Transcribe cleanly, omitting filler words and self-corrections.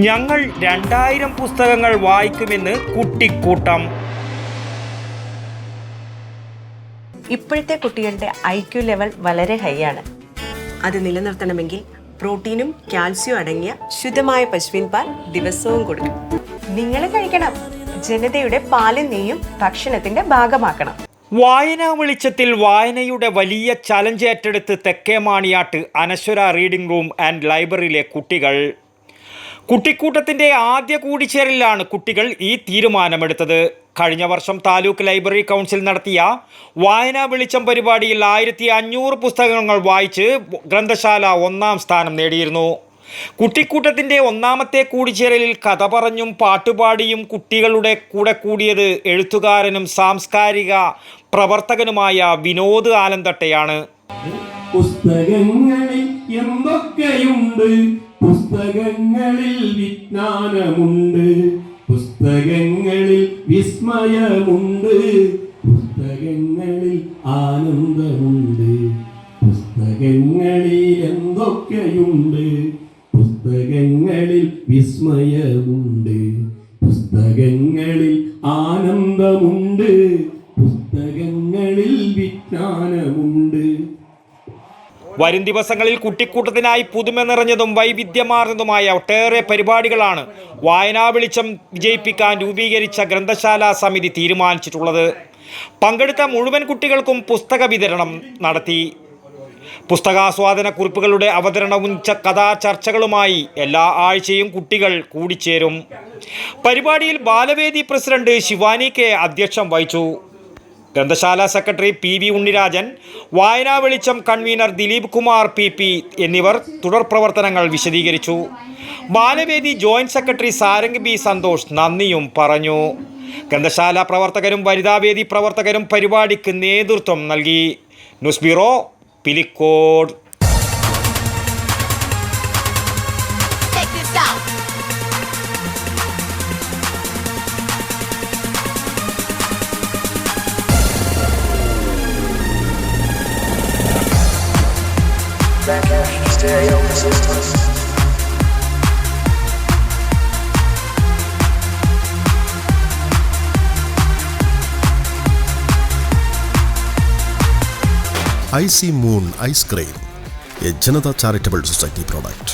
ഞങ്ങൾ 2000 പുസ്തകങ്ങൾ വായിക്കുമെന്ന് കുട്ടിക്കൂട്ടം. ഇപ്പോഴത്തെ കുട്ടികളുടെ IQ ലെവൽ വളരെ ഹൈ ആണ്. അത് നിലനിർത്തണമെങ്കിൽ പ്രോട്ടീനും കാൽസ്യവും അടങ്ങിയ ശുദ്ധമായ പശുവിൻ പാൽ ദിവസവും കൊടുക്കും. നിങ്ങൾ കഴിക്കണം. ജനതയുടെ പാലും നെയ്യും ഭക്ഷണത്തിന്റെ ഭാഗമാക്കണം. വായനാ വെളിച്ചത്തിൽ വായനയുടെ വലിയ ചലഞ്ച് ഏറ്റെടുത്ത് തെക്കേമാണിയാട്ട് അനശ്വര റീഡിംഗ് റൂം ആൻഡ് ലൈബ്രറിയിലെ കുട്ടികൾ. കുട്ടിക്കൂട്ടത്തിൻ്റെ ആദ്യ കൂടിച്ചേരലിലാണ് കുട്ടികൾ ഈ തീരുമാനമെടുത്തത്. കഴിഞ്ഞ വർഷം താലൂക്ക് ലൈബ്രറി കൗൺസിൽ നടത്തിയ വായനാ വെളിച്ചം പരിപാടിയിൽ 1500 പുസ്തകങ്ങൾ വായിച്ച് ഗ്രന്ഥശാല 1ാം സ്ഥാനം നേടിയിരുന്നു. കുട്ടിക്കൂട്ടത്തിൻ്റെ ഒന്നാമത്തെ കൂടിച്ചേരലിൽ കഥ പറഞ്ഞും പാട്ടുപാടിയും കുട്ടികളുടെ കൂടെ കൂടിയത് എഴുത്തുകാരനും സാംസ്കാരിക പ്രവർത്തകനുമായ വിനോദ് ആലന്തട്ടയാണ്. പുസ്തകങ്ങളിൽ എന്തൊക്കെയുണ്ട്, പുസ്തകങ്ങളിൽ വിജ്ഞാനമുണ്ട്, പുസ്തകങ്ങളിൽ വിസ്മയമുണ്ട്, പുസ്തകങ്ങളിൽ ആനന്ദമുണ്ട്, പുസ്തകങ്ങളിൽ എന്തൊക്കെയുണ്ട്, പുസ്തകങ്ങളിൽ വിസ്മയമുണ്ട്, പുസ്തകങ്ങളിൽ ആനന്ദമുണ്ട്, പുസ്തകങ്ങളിൽ വിജ്ഞാനമുണ്ട്. വരും ദിവസങ്ങളിൽ കുട്ടിക്കൂട്ടത്തിനായി പുതുമ നിറഞ്ഞതും വൈവിധ്യമാർന്നതുമായ ഒട്ടേറെ പരിപാടികളാണ് വായനാ വെളിച്ചം വിജയിപ്പിക്കാൻ രൂപീകരിച്ച ഗ്രന്ഥശാല സമിതി തീരുമാനിച്ചിട്ടുള്ളത്. പങ്കെടുത്ത മുഴുവൻ കുട്ടികൾക്കും പുസ്തക വിതരണം നടത്തി. പുസ്തകാസ്വാദന കുറിപ്പുകളുടെ അവതരണവും കഥാചർച്ചകളുമായി എല്ലാ ആഴ്ചയും കുട്ടികൾ കൂടിച്ചേരും. പരിപാടിയിൽ ബാലവേദി പ്രസിഡന്റ് ശിവാനി കെ അധ്യക്ഷം വഹിച്ചു. ഗ്രന്ഥശാല സെക്രട്ടറി PV ഉണ്ണിരാജൻ, വായനാ വെളിച്ചം കൺവീനർ ദിലീപ് കുമാർ PP എന്നിവർ തുടർ പ്രവർത്തനങ്ങൾ വിശദീകരിച്ചു. ബാലവേദി joint secretary Sarang B Santhosh നന്ദിയും പറഞ്ഞു. ഗ്രന്ഥശാല പ്രവർത്തകരും വനിതാവേദി പ്രവർത്തകരും പരിപാടിക്ക് നേതൃത്വം നൽകി. News bureau, Pilicode. Stereo Resistance. I See Moon Ice Cream, a Janata Charitable Society product.